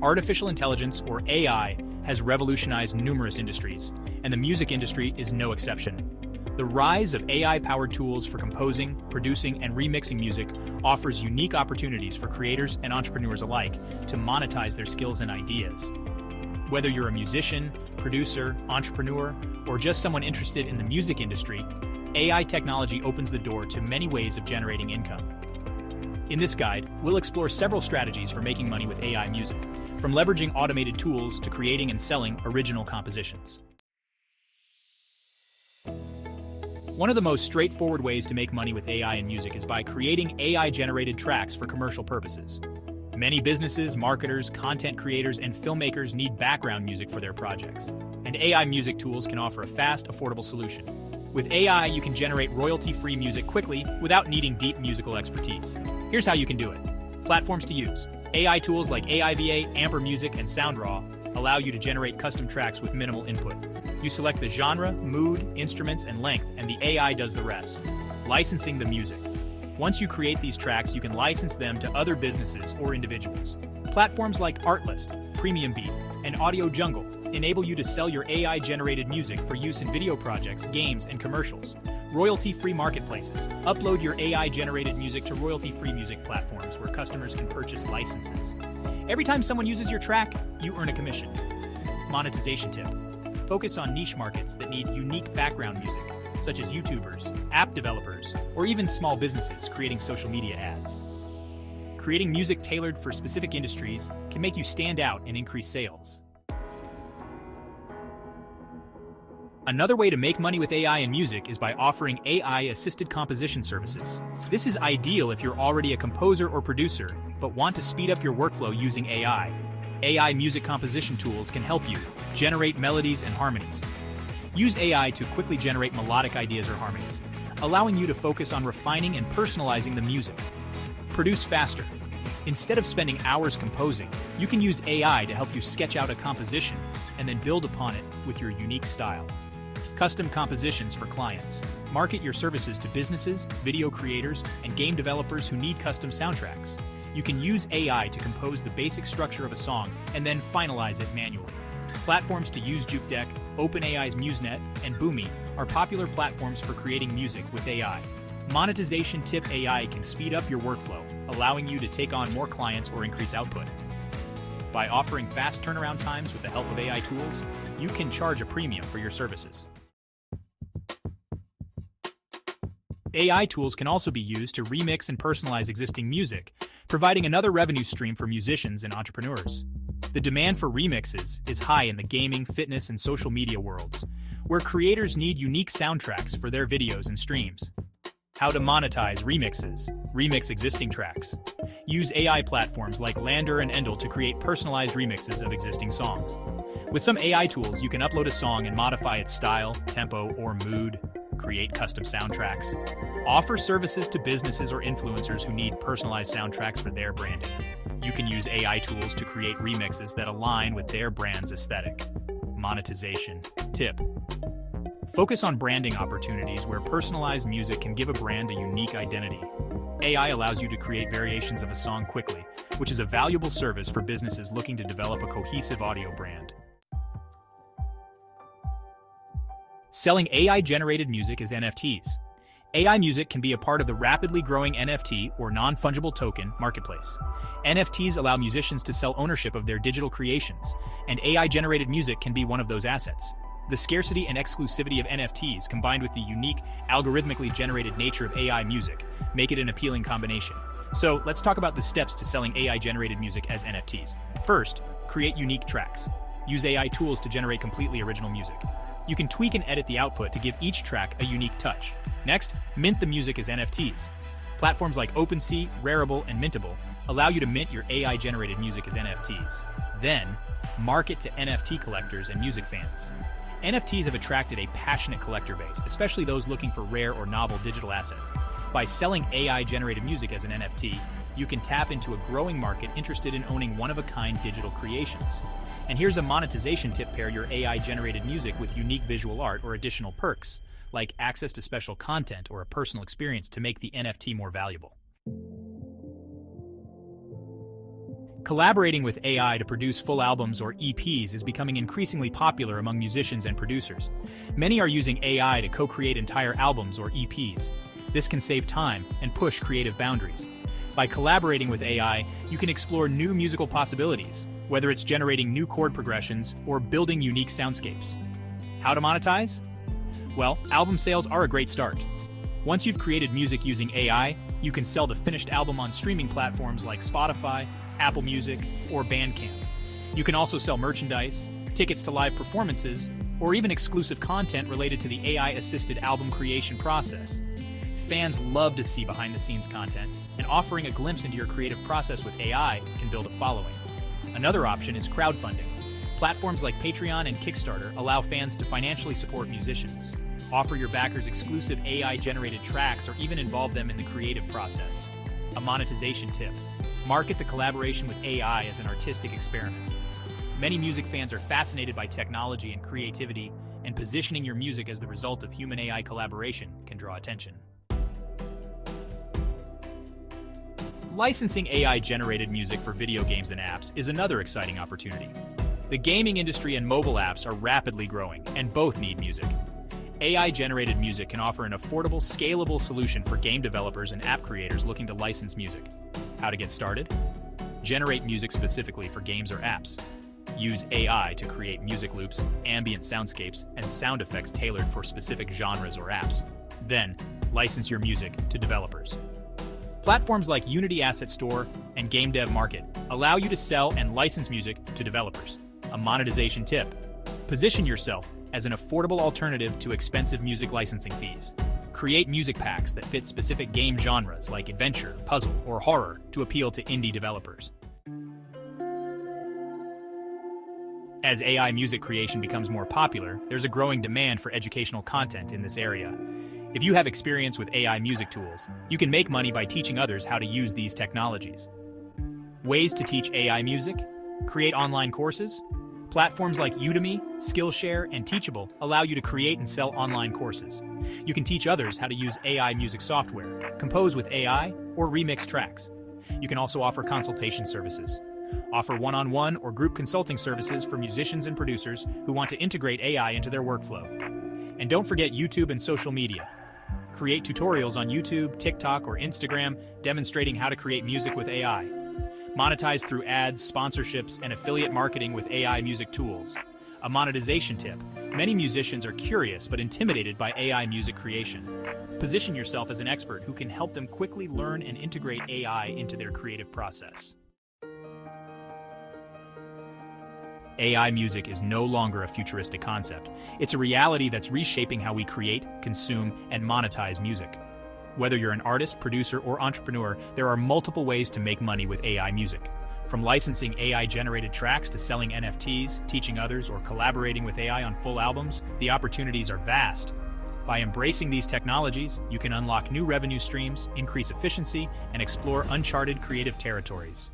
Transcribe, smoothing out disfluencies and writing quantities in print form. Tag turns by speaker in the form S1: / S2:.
S1: Artificial intelligence, or AI, has revolutionized numerous industries, and the music industry is no exception. The rise of AI-powered tools for composing, producing, and remixing music offers unique opportunities for creators and entrepreneurs alike to monetize their skills and ideas. Whether you're a musician, producer, entrepreneur, or just someone interested in the music industry, AI technology opens the door to many ways of generating income. In this guide, we'll explore several strategies for making money with AI music, from leveraging automated tools to creating and selling original compositions. One of the most straightforward ways to make money with AI in music is by creating AI-generated tracks for commercial purposes. Many businesses, marketers, content creators, and filmmakers need background music for their projects, and AI music tools can offer a fast, affordable solution. With AI, you can generate royalty-free music quickly without needing deep musical expertise. Here's how you can do it. Platforms to use. AI tools like AIVA, Amper Music, and SoundRaw allow you to generate custom tracks with minimal input. You select the genre, mood, instruments, and length, and the AI does the rest. Licensing the music. Once you create these tracks, you can license them to other businesses or individuals. Platforms like Artlist, Premium Beat, and Audio Jungle enable you to sell your AI-generated music for use in video projects, games, and commercials. Royalty-free marketplaces. Upload your AI-generated music to royalty-free music platforms where customers can purchase licenses. Every time someone uses your track, you earn a commission. Monetization tip. Focus on niche markets that need unique background music, such as YouTubers, app developers, or even small businesses creating social media ads. Creating music tailored for specific industries can make you stand out and increase sales. Another way to make money with AI in music is by offering AI-assisted composition services. This is ideal if you're already a composer or producer, but want to speed up your workflow using AI. AI music composition tools can help you generate melodies and harmonies. Use AI to quickly generate melodic ideas or harmonies, allowing you to focus on refining and personalizing the music. Produce faster. Instead of spending hours composing, you can use AI to help you sketch out a composition and then build upon it with your unique style. Custom compositions for clients. Market your services to businesses, video creators, and game developers who need custom soundtracks. You can use AI to compose the basic structure of a song and then finalize it manually. Platforms to use JukeDeck, OpenAI's MuseNet, and Boomi are popular platforms for creating music with AI. Monetization tip. AI can speed up your workflow, allowing you to take on more clients or increase output. By offering fast turnaround times with the help of AI tools, you can charge a premium for your services. AI tools can also be used to remix and personalize existing music, providing another revenue stream for musicians and entrepreneurs. The demand for remixes is high in the gaming, fitness, and social media worlds, where creators need unique soundtracks for their videos and streams. How to monetize remixes. Remix existing tracks. Use AI platforms like Lander and Endel to create personalized remixes of existing songs. With some AI tools, you can upload a song and modify its style, tempo, or mood. Create custom soundtracks. Offer services to businesses or influencers who need personalized soundtracks for their branding. You can use AI tools to create remixes that align with their brand's aesthetic. Monetization tip. Focus on branding opportunities where personalized music can give a brand a unique identity. AI allows you to create variations of a song quickly, which is a valuable service for businesses looking to develop a cohesive audio brand. Selling AI-generated music as NFTs. AI music can be a part of the rapidly growing NFT, or non-fungible token, marketplace. NFTs allow musicians to sell ownership of their digital creations, and AI-generated music can be one of those assets. The scarcity and exclusivity of NFTs, combined with the unique, algorithmically generated nature of AI music, make it an appealing combination. So let's talk about the steps to selling AI-generated music as NFTs. First, create unique tracks. Use AI tools to generate completely original music. You can tweak and edit the output to give each track a unique touch. Next, mint the music as NFTs. Platforms like OpenSea, Rarible, and Mintable allow you to mint your AI-generated music as NFTs. Then, market to NFT collectors and music fans. NFTs have attracted a passionate collector base, especially those looking for rare or novel digital assets. By selling AI-generated music as an NFT, you can tap into a growing market interested in owning one-of-a-kind digital creations. And here's a monetization tip. Pair your AI-generated music with unique visual art or additional perks, like access to special content or a personal experience to make the NFT more valuable. Collaborating with AI to produce full albums or EPs is becoming increasingly popular among musicians and producers. Many are using AI to co-create entire albums or EPs. This can save time and push creative boundaries. By collaborating with AI, you can explore new musical possibilities, whether it's generating new chord progressions or building unique soundscapes. How to monetize? Well, album sales are a great start. Once you've created music using AI, you can sell the finished album on streaming platforms like Spotify, Apple Music, or Bandcamp. You can also sell merchandise, tickets to live performances, or even exclusive content related to the AI-assisted album creation process. Fans love to see behind-the-scenes content, and offering a glimpse into your creative process with AI can build a following. Another option is crowdfunding. Platforms like Patreon and Kickstarter allow fans to financially support musicians. Offer your backers exclusive AI-generated tracks or even involve them in the creative process. A monetization tip: market the collaboration with AI as an artistic experiment. Many music fans are fascinated by technology and creativity, and positioning your music as the result of human-AI collaboration can draw attention. Licensing AI-generated music for video games and apps is another exciting opportunity. The gaming industry and mobile apps are rapidly growing, and both need music. AI-generated music can offer an affordable, scalable solution for game developers and app creators looking to license music. How to get started? Generate music specifically for games or apps. Use AI to create music loops, ambient soundscapes, and sound effects tailored for specific genres or apps. Then, license your music to developers. Platforms like Unity Asset Store and Game Dev Market allow you to sell and license music to developers. A monetization tip: position yourself as an affordable alternative to expensive music licensing fees. Create music packs that fit specific game genres like adventure, puzzle, or horror to appeal to indie developers. As AI music creation becomes more popular, there's a growing demand for educational content in this area. If you have experience with AI music tools, you can make money by teaching others how to use these technologies. Ways to teach AI music? Create online courses. Platforms like Udemy, Skillshare, and Teachable allow you to create and sell online courses. You can teach others how to use AI music software, compose with AI, or remix tracks. You can also offer consultation services. Offer one-on-one or group consulting services for musicians and producers who want to integrate AI into their workflow. And don't forget YouTube and social media. Create tutorials on YouTube, TikTok, or Instagram demonstrating how to create music with AI. Monetize through ads, sponsorships, and affiliate marketing with AI music tools. A monetization tip: many musicians are curious but intimidated by AI music creation. Position yourself as an expert who can help them quickly learn and integrate AI into their creative process. AI music is no longer a futuristic concept. It's a reality that's reshaping how we create, consume, and monetize music. Whether you're an artist, producer, or entrepreneur, there are multiple ways to make money with AI music. From licensing AI-generated tracks to selling NFTs, teaching others, or collaborating with AI on full albums, the opportunities are vast. By embracing these technologies, you can unlock new revenue streams, increase efficiency, and explore uncharted creative territories.